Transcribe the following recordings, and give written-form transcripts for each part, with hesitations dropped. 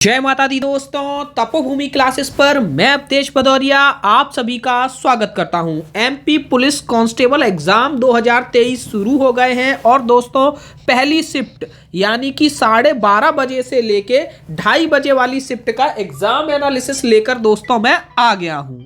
जय माता दी दोस्तों, तपोभूमि क्लासेस पर मैं अवधेश भदौरिया आप सभी का स्वागत करता हूं। एमपी पुलिस कांस्टेबल एग्जाम 2023 शुरू हो गए हैं और दोस्तों पहली शिफ्ट यानी कि 12:30 बजे से लेके 2:30 बजे वाली शिफ्ट का एग्जाम एनालिसिस लेकर दोस्तों मैं आ गया हूं।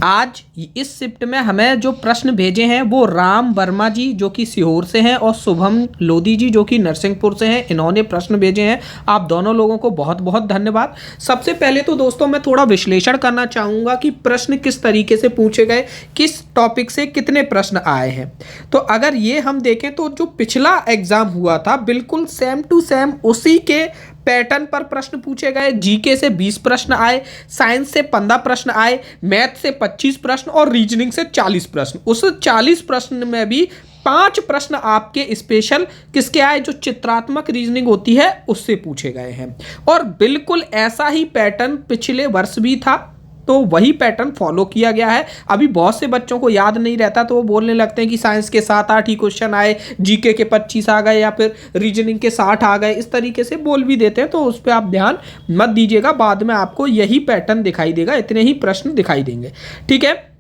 आज इस शिफ्ट में हमें जो प्रश्न भेजे हैं वो राम वर्मा जी जो कि सीहोर से हैं और शुभम लोधी जी जो कि नरसिंहपुर से हैं, इन्होंने प्रश्न भेजे हैं। आप दोनों लोगों को बहुत बहुत धन्यवाद। सबसे पहले तो दोस्तों मैं थोड़ा विश्लेषण करना चाहूँगा कि प्रश्न किस तरीके से पूछे गए, किस टॉपिक से कितने प्रश्न आए हैं। तो अगर ये हम देखें तो जो पिछला एग्जाम हुआ था बिल्कुल सेम टू सेम उसी के पैटर्न पर प्रश्न पूछे गए। जीके से 20 प्रश्न आए, साइंस से 15 प्रश्न आए, मैथ से 25 प्रश्न और रीजनिंग से 40 प्रश्न। उस 40 प्रश्न में भी 5 प्रश्न आपके स्पेशल किसके आए, जो चित्रात्मक रीजनिंग होती है उससे पूछे गए हैं। और बिल्कुल ऐसा ही पैटर्न पिछले वर्ष भी था, तो वही पैटर्न फॉलो किया गया है। अभी बहुत से बच्चों को याद नहीं रहता तो वो बोलने लगते हैं कि साइंस के 7-8 ही क्वेश्चन आए, जीके के 25 आ गए या फिर रीजनिंग के 60 आ गए, इस तरीके से बोल भी देते हैं। तो उस पर आप ध्यान मत दीजिएगा, बाद में आपको यही पैटर्न दिखाई देगा, इतने ही प्रश्न दिखाई देंगे, ठीक है।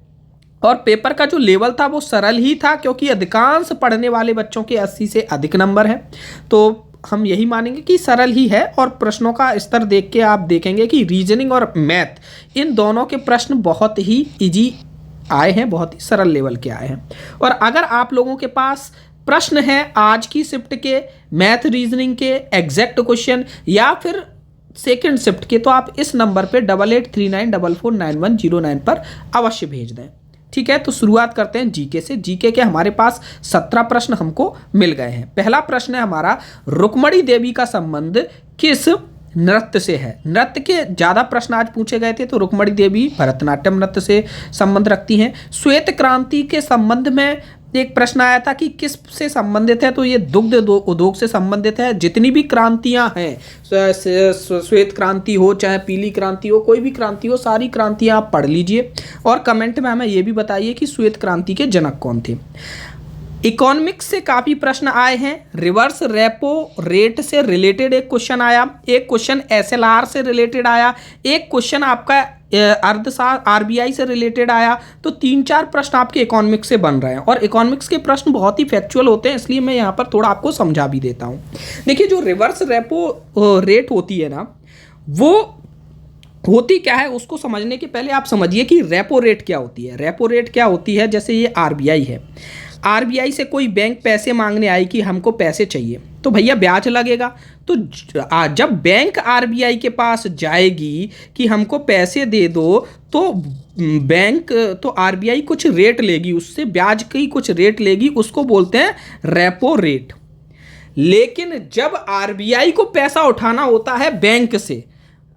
और पेपर का जो लेवल था वो सरल ही था क्योंकि अधिकांश पढ़ने वाले बच्चों के 80 से अधिक नंबर हैं, तो हम यही मानेंगे कि सरल ही है। और प्रश्नों का स्तर देख के आप देखेंगे कि रीजनिंग और मैथ इन दोनों के प्रश्न बहुत ही इजी आए हैं, बहुत ही सरल लेवल के आए हैं। और अगर आप लोगों के पास प्रश्न हैं आज की शिफ्ट के मैथ रीजनिंग के एग्जैक्ट क्वेश्चन या फिर सेकेंड शिफ्ट के, तो आप इस नंबर पे 8839449109 पर अवश्य भेज दें, ठीक है। तो शुरुआत करते हैं जीके से। जीके के हमारे पास 17 प्रश्न हमको मिल गए हैं। पहला प्रश्न है हमारा, रुक्मणी देवी का संबंध किस नृत्य से है। नृत्य के ज़्यादा प्रश्न आज पूछे गए थे, तो रुक्मणी देवी भरतनाट्यम नृत्य से संबंध रखती हैं। श्वेत क्रांति के संबंध में एक प्रश्न आया था कि किस से संबंधित है, तो ये दुग्ध उद्योग से संबंधित है। जितनी भी क्रांतियां हैं, श्वेत क्रांति हो चाहे पीली क्रांति हो, कोई भी क्रांति हो, सारी क्रांतियां आप पढ़ लीजिए और कमेंट में हमें ये भी बताइए कि श्वेत क्रांति के जनक कौन थे। इकोनॉमिक्स से काफ़ी प्रश्न आए हैं। रिवर्स रेपो रेट से रिलेटेड एक क्वेश्चन आया, एक क्वेश्चन एसएलआर से रिलेटेड आया, एक क्वेश्चन आपका आरबीआई से रिलेटेड आया। तो 3-4 प्रश्न आपके इकोनॉमिक्स से बन रहे हैं और इकोनॉमिक्स के प्रश्न बहुत ही फैक्चुअल होते हैं, इसलिए मैं यहाँ पर थोड़ा आपको समझा भी देता हूँ। देखिए, जो रिवर्स रेपो रेट होती है ना, वो होती क्या है उसको समझने के पहले आप समझिए कि रेपो रेट क्या होती है। रेपो रेट क्या होती है, जैसे ये आरबीआई है, आरबीआई से कोई बैंक पैसे मांगने आई कि हमको पैसे चाहिए, तो भैया ब्याज लगेगा। तो जब बैंक आरबीआई के पास जाएगी कि हमको पैसे दे दो, तो बैंक तो आरबीआई कुछ रेट लेगी, उससे ब्याज की कुछ रेट लेगी, उसको बोलते हैं रेपो रेट। लेकिन जब आरबीआई को पैसा उठाना होता है बैंक से,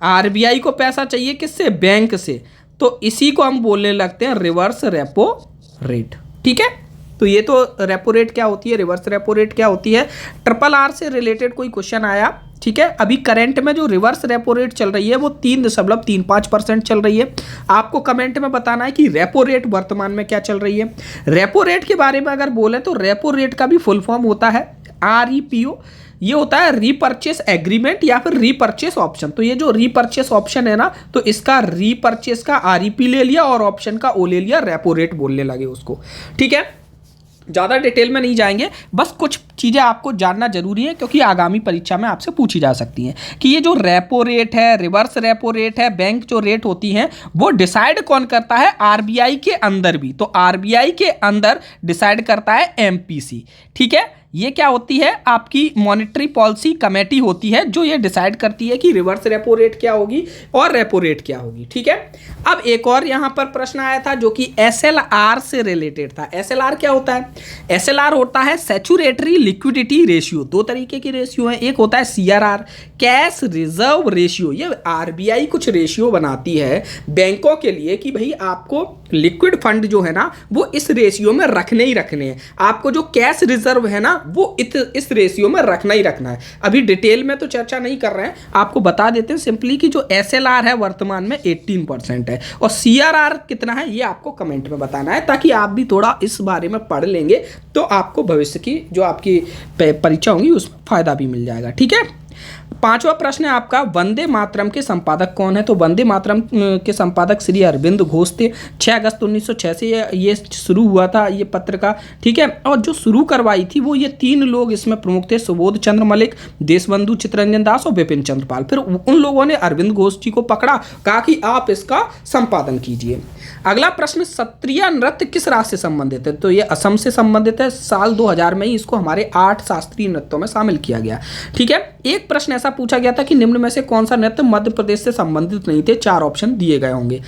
आरबीआई को पैसा चाहिए किससे, बैंक से, तो इसी को हम बोलने लगते हैं रिवर्स रेपो रेट, ठीक है। तो ये तो रेपो रेट क्या होती है, रिवर्स रेपो रेट क्या होती है। RRR से रिलेटेड कोई क्वेश्चन आया, ठीक है। अभी करंट में जो रिवर्स रेपो रेट चल रही है वो 3.35% चल रही है। आपको कमेंट में बताना है कि रेपो रेट वर्तमान में क्या चल रही है। रेपो रेट के बारे में अगर बोले तो रेपो रेट का भी फुल फॉर्म होता है REPO। ये होता है रीपर्चेस एग्रीमेंट या फिर रीपर्चेस ऑप्शन। तो ये जो रीपर्चेस ऑप्शन है ना, तो इसका रीपर्चेस का REP ले लिया और ऑप्शन का O ले लिया, रेपो रेट बोलने लगे उसको, ठीक है। ज़्यादा डिटेल में नहीं जाएंगे, बस कुछ चीज़ें आपको जानना जरूरी है क्योंकि आगामी परीक्षा में आपसे पूछी जा सकती हैं कि ये जो रेपो रेट है, रिवर्स रेपो रेट है, बैंक जो रेट होती हैं वो डिसाइड कौन करता है, आरबीआई के अंदर भी। तो आरबीआई के अंदर डिसाइड करता है एमपीसी, ठीक है। ये क्या होती है, आपकी मॉनेटरी पॉलिसी कमेटी होती है जो ये डिसाइड करती है कि रिवर्स रेपो रेट क्या होगी और रेपो रेट क्या होगी, ठीक है। अब एक और यहाँ पर प्रश्न आया था जो कि एसएलआर से रिलेटेड था। एसएलआर क्या होता है, एसएलआर होता है सैचुरेटरी लिक्विडिटी रेशियो। 2 तरीके की रेशियो है, एक होता है सीआरआर, कैश रिजर्व रेशियो। ये आरबीआई कुछ रेशियो बनाती है बैंकों के लिए कि भाई आपको लिक्विड फंड जो है ना वो इस रेशियो में रखने ही रखने हैं, आपको जो कैश रिजर्व है ना वो इस रेशियो में रखना ही रखना है। अभी डिटेल में तो चर्चा नहीं कर रहे हैं, आपको बता देते हैं सिंपली कि जो एसएलआर है वर्तमान में 18% है और सीआरआर कितना है ये आपको कमेंट में बताना है, ताकि आप भी थोड़ा इस बारे में पढ़ लेंगे तो आपको भविष्य की जो आपकी परीक्षा होंगी उसमें फायदा भी मिल जाएगा, ठीक है। पांचवा प्रश्न है आपका, वंदे मातरम के संपादक कौन है? तो वंदे मातरम के संपादक श्री अरविंद घोष थे। 6 अगस्त 1906 से ये शुरू हुआ था ये पत्र का, ठीक है। और जो शुरू करवाई थी वो ये 3 लोग इसमें प्रमुख थे, सुबोध चंद्र मलिक, देशबंधु चित्तरंजन दास और विपिन चंद्र पाल। फिर उन लोगों ने अरविंद घोष जी को पकड़ा, कहा कि आप इसका संपादन कीजिए। अगला प्रश्न, सत्रिया नृत्य किस राज्य से संबंधित है? तो ये असम से संबंधित है। साल 2000 में ही इसको हमारे 8 शास्त्रीय नृत्यों में शामिल किया गया, ठीक है। एक प्रश्न ऐसा पूछा गया था कि निम्न में से कौन सा नृत्य मध्य प्रदेश से संबंधित नहीं थे? 4 ऑप्शन दिए गए होंगे।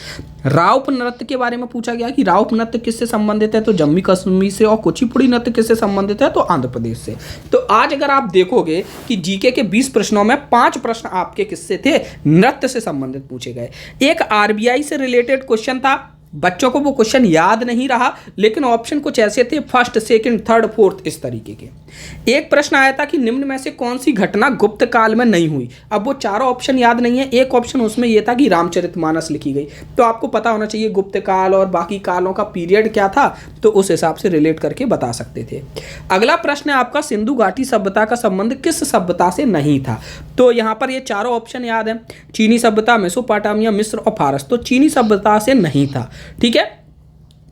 राउप नृत्य के बारे में पूछा गया कि राउप नृत्य किससे संबंधित है? तो जम्मू कश्मीर से। और कुचिपुड़ी नृत्य किससे संबंधित है? तो आंध्र प्रदेश से। तो आज अगर आप देखोगे कि जीके के 20 प्रश्नों में 5 प्रश्न आपके किससे थे? नृत्य से संबंधित पूछे गए। एक आरबीआई से रिलेटेड क्वेश्चन था, बच्चों को वो क्वेश्चन याद नहीं रहा, लेकिन ऑप्शन कुछ ऐसे थे, फर्स्ट, सेकंड, थर्ड, फोर्थ, इस तरीके के। एक प्रश्न आया था कि निम्न में से कौन सी घटना गुप्त काल में नहीं हुई? अब वो चारों ऑप्शन याद नहीं है, एक ऑप्शन उसमें ये था कि रामचरितमानस लिखी गई। तो आपको पता होना चाहिए गुप्त काल और बाकी कालों का पीरियड क्या था, तो उस हिसाब से रिलेट करके बता सकते थे। अगला प्रश्न है आपका, सिंधु घाटी सभ्यता का संबंध किस सभ्यता से नहीं था? तो यहाँ पर ये चारों ऑप्शन याद है, चीनी सभ्यता, मेसोपोटामिया, मिस्र और फारस। तो चीनी सभ्यता से नहीं था, ठीक है।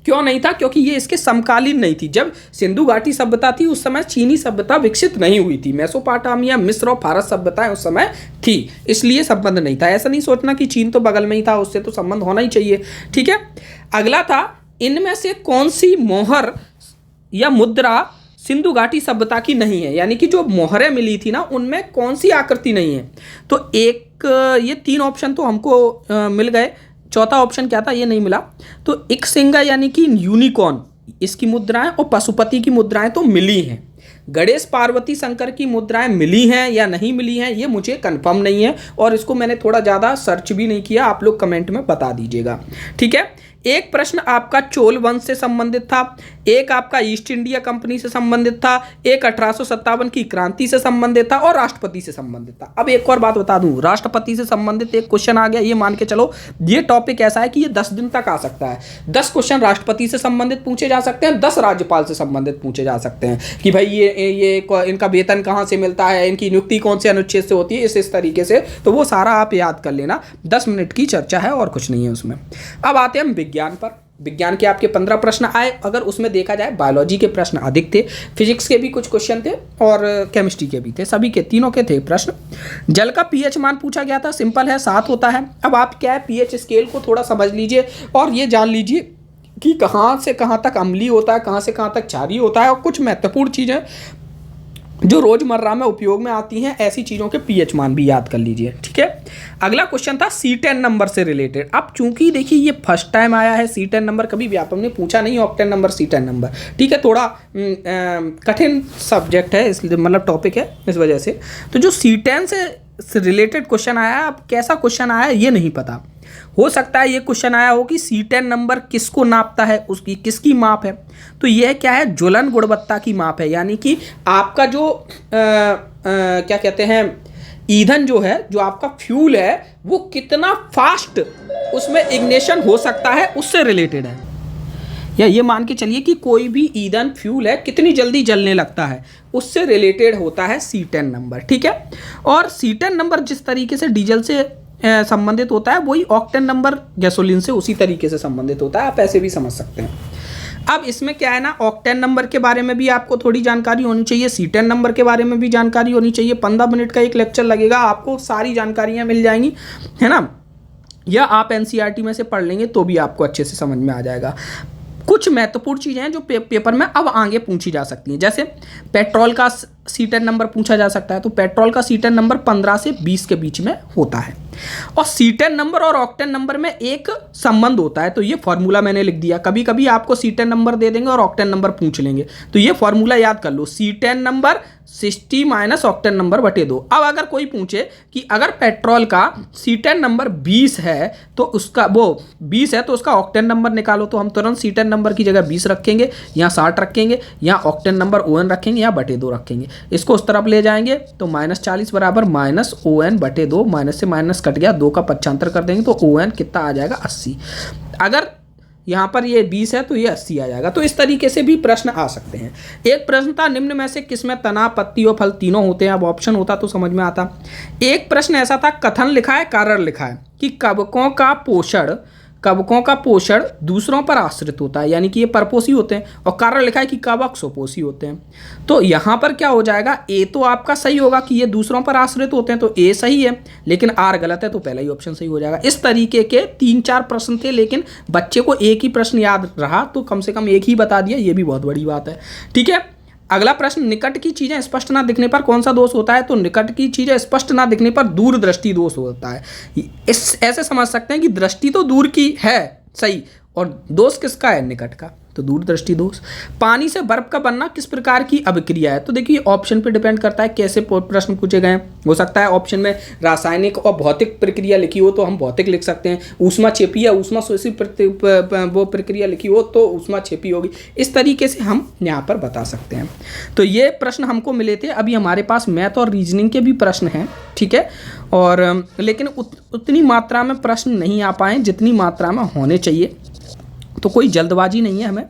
क्यों नहीं था? क्योंकि ये इसके समकालीन नहीं थी। जब सिंधु घाटी सभ्यता थी उस समय चीनी सभ्यता विकसित नहीं हुई थी। मेसोपोटामिया, मिस्र और फारस सभ्यताएं उस समय थी, इसलिए संबंध नहीं था। ऐसा नहीं सोचना कि चीन तो बगल में ही था, उससे तो संबंध होना ही चाहिए, ठीक है। अगला था, इनमें से कौन सी मोहर या मुद्रा सिंधु घाटी सभ्यता की नहीं है? यानी कि जो मोहरें मिली थी ना, उनमें कौन सी आकृति नहीं है? तो ये 3 ऑप्शन तो हमको मिल गए। चौथा ऑप्शन क्या था? ये नहीं मिला। तो एक सिंगा यानी कि यूनिकॉर्न, इसकी मुद्राएं और पशुपति की मुद्राएं तो मिली हैं। गणेश, पार्वती, शंकर की मुद्राएं मिली हैं या नहीं मिली हैं, ये मुझे कंफर्म नहीं है, और इसको मैंने थोड़ा ज़्यादा सर्च भी नहीं किया। आप लोग कमेंट में बता दीजिएगा, ठीक है। एक प्रश्न आपका चोल वंश से संबंधित था, एक आपका ईस्ट इंडिया कंपनी से संबंधित था, एक 1857 की क्रांति से संबंधित था और राष्ट्रपति से संबंधित था। अब एक और बात बता दूं, राष्ट्रपति से संबंधित एक क्वेश्चन आ गया, ये मान के चलो ये टॉपिक ऐसा है कि ये 10 दिन तक आ सकता है। 10 क्वेश्चन राष्ट्रपति से संबंधित पूछे जा सकते हैं, 10 राज्यपाल से संबंधित पूछे जा सकते हैं कि भाई ये इनका वेतन कहाँ से मिलता है, इनकी नियुक्ति कौन से अनुच्छेद से होती है, इस तरीके से। तो वो सारा आप याद कर लेना, 10 मिनट की चर्चा है और कुछ नहीं है उसमें। अब आते हैं हम विज्ञान पर। विज्ञान के आपके 15 प्रश्न आए। अगर उसमें देखा जाए बायोलॉजी के प्रश्न अधिक थे, फिजिक्स के भी कुछ क्वेश्चन थे और केमिस्ट्री के भी थे, सभी के तीनों के थे प्रश्न। जल का पीएच मान पूछा गया था, सिंपल है, 7 होता है। अब आप क्या है, पीएच स्केल को थोड़ा समझ लीजिए और ये जान लीजिए कि कहाँ से कहाँ तक अम्लीय होता है, कहाँ से कहाँ तक क्षारीय होता है, और कुछ महत्वपूर्ण चीज़ें जो रोजमर्रा में उपयोग में आती हैं, ऐसी चीज़ों के पीएच मान भी याद कर लीजिए, ठीक है। अगला क्वेश्चन था C10 नंबर से रिलेटेड। अब चूंकि देखिए ये फर्स्ट टाइम आया है, C10 नंबर कभी व्यापक ने पूछा नहीं, ऑक्टेन नंबर, C10 नंबर, ठीक है। थोड़ा कठिन सब्जेक्ट है, इसलिए मतलब टॉपिक है, इस वजह से। तो जो C10 से रिलेटेड क्वेश्चन आया है, अब कैसा क्वेश्चन आया है ये नहीं पता। हो सकता है ये क्वेश्चन आया हो कि C10 नंबर किसको नापता है, उसकी किसकी माप है। तो यह क्या है, ज्वलन गुणवत्ता की माप है, यानी कि आपका जो क्या कहते हैं, ईंधन जो है, जो आपका फ्यूल है, वो कितना फास्ट उसमें इग्निशन हो सकता है, उससे रिलेटेड है। या ये मान के चलिए कि कोई भी ईंधन फ्यूल है कितनी जल्दी जलने लगता है, उससे रिलेटेड होता है C10 नंबर, ठीक है। और C10 नंबर जिस तरीके से डीजल से संबंधित होता है, वही ऑक्टेन नंबर गैसोलीन से उसी तरीके से संबंधित होता है, आप ऐसे भी समझ सकते हैं। अब इसमें क्या है ना, ऑक्टेन नंबर के बारे में भी आपको थोड़ी जानकारी होनी चाहिए, C10 नंबर के बारे में भी जानकारी होनी चाहिए। 15 मिनट का एक लेक्चर लगेगा, आपको सारी जानकारियाँ मिल जाएंगी, है ना। या आप NCERT में से पढ़ लेंगे तो भी आपको अच्छे से समझ में आ जाएगा। कुछ महत्वपूर्ण चीज़ें हैं जो पेपर में अब आगे पूछी जा सकती हैं, जैसे पेट्रोल का C10 नंबर पूछा जा सकता है। तो पेट्रोल का C10 नंबर 15 से 20 के बीच में होता है, और C10 नंबर और ऑक्टेन नंबर में एक संबंध होता है। तो ये फॉर्मूला मैंने लिख दिया, कभी कभी आपको C10 नंबर दे देंगे और ऑक्टेन नंबर पूछ लेंगे, तो ये फॉर्मूला याद कर लो, C10 number 60 minus octane number बटे 2। अब अगर कोई पूछे कि अगर पेट्रोल का C10 नंबर 20 है तो उसका वो 20 है तो उसका ऑक्टेन नंबर निकालो, तो हम तुरंत C10 नंबर की जगह 20 रखेंगे, यहाँ 60 रखेंगे, यहाँ ऑक्टेन नंबर ON रखेंगे, यहाँ बटे 2 रखेंगे, इसको उस तरफ ले जाएंगे तो -40 बराबर -ON बटे 2, माइनस से माइनस कट गया, 2 का 75 कर देंगे तो ON कितना आ जाएगा 80। अगर यहाँ पर ये 20 है तो ये 80 आ जाएगा। तो इस तरीके से भी प्रश्न आ सकते हैं। एक प्रश्न था निम्न में से किसमें तना, पत्ती और फल तीनों होते हैं। अब ऑप्शन होता तो समझ में आता। एक प्रश्न ऐसा था, कथन लिखा है, कारण लिखा है कि कवकों का पोषण दूसरों पर आश्रित होता है, यानी कि ये परपोषी होते हैं, और कारण लिखा है कि कवक स्वपोषी होते हैं। तो यहाँ पर क्या हो जाएगा, ए तो आपका सही होगा कि ये दूसरों पर आश्रित होते हैं, तो ए सही है, लेकिन आर गलत है, तो पहला ही ऑप्शन सही हो जाएगा। इस तरीके के 3-4 प्रश्न थे, लेकिन बच्चे को एक ही प्रश्न याद रहा तो कम से कम एक ही बता दिया, ये भी बहुत बड़ी बात है। ठीक है, अगला प्रश्न, निकट की चीजें स्पष्ट ना दिखने पर कौन सा दोष होता है। तो निकट की चीजें स्पष्ट ना दिखने पर दूरदृष्टि दोष होता है। ऐसे समझ सकते हैं कि दृष्टि तो दूर की है सही, और दोष किसका है, निकट का, तो दूरदृष्टि दोष। पानी से बर्फ का बनना किस प्रकार की अभिक्रिया है। तो देखिए ऑप्शन पे डिपेंड करता है कैसे प्रश्न पूछे गए। हो सकता है ऑप्शन में रासायनिक और भौतिक प्रक्रिया लिखी हो तो हम भौतिक लिख सकते हैं, ऊष्माक्षेपी या ऊष्माशोषी वो प्रक्रिया लिखी हो तो ऊष्माक्षेपी होगी। इस तरीके से हम यहाँ पर बता सकते हैं। तो ये प्रश्न हमको मिले थे। अभी हमारे पास मैथ और रीजनिंग के भी प्रश्न हैं, ठीक है, और लेकिन उतनी मात्रा में प्रश्न नहीं आ पाए जितनी मात्रा में होने चाहिए। तो कोई जल्दबाजी नहीं है हमें।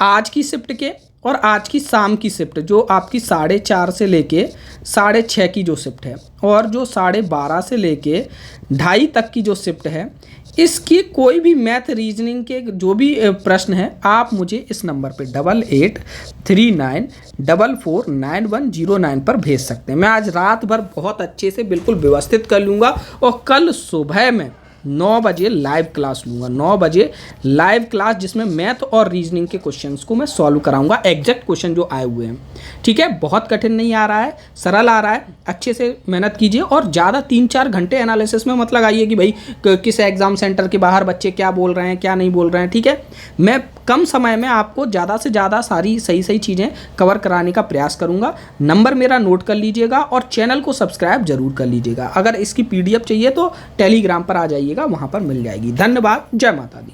आज की शिफ्ट के और आज की शाम की शिफ्ट, जो आपकी 4:30 से लेके 6:30 की जो शिफ्ट है, और जो 12:30 से लेके 2:30 तक की जो शिफ्ट है, इसकी कोई भी मैथ रीजनिंग के जो भी प्रश्न है, आप मुझे इस नंबर पे 8839449109 पर भेज सकते हैं। मैं आज रात भर बहुत अच्छे से बिल्कुल व्यवस्थित कर लूँगा, और कल सुबह में 9 बजे लाइव क्लास लूँगा। 9 बजे लाइव क्लास, जिसमें मैथ और रीजनिंग के क्वेश्चंस को मैं सॉल्व कराऊंगा, एग्जैक्ट क्वेश्चन जो आए हुए हैं। ठीक है, बहुत कठिन नहीं आ रहा है, सरल आ रहा है। अच्छे से मेहनत कीजिए, और ज़्यादा 3-4 घंटे एनालिसिस में मत लगाइए कि भाई किस एग्जाम सेंटर के बाहर बच्चे क्या बोल रहे हैं, क्या नहीं बोल रहे हैं। ठीक है, मैं कम समय में आपको ज़्यादा से ज़्यादा सारी सही चीज़ें कवर कराने का प्रयास करूँगा। नंबर मेरा नोट कर लीजिएगा, और चैनल को सब्सक्राइब जरूर कर लीजिएगा। अगर इसकी PDF चाहिए तो टेलीग्राम पर आ जाइएगा, वहाँ पर मिल जाएगी। धन्यवाद, जय माता दी।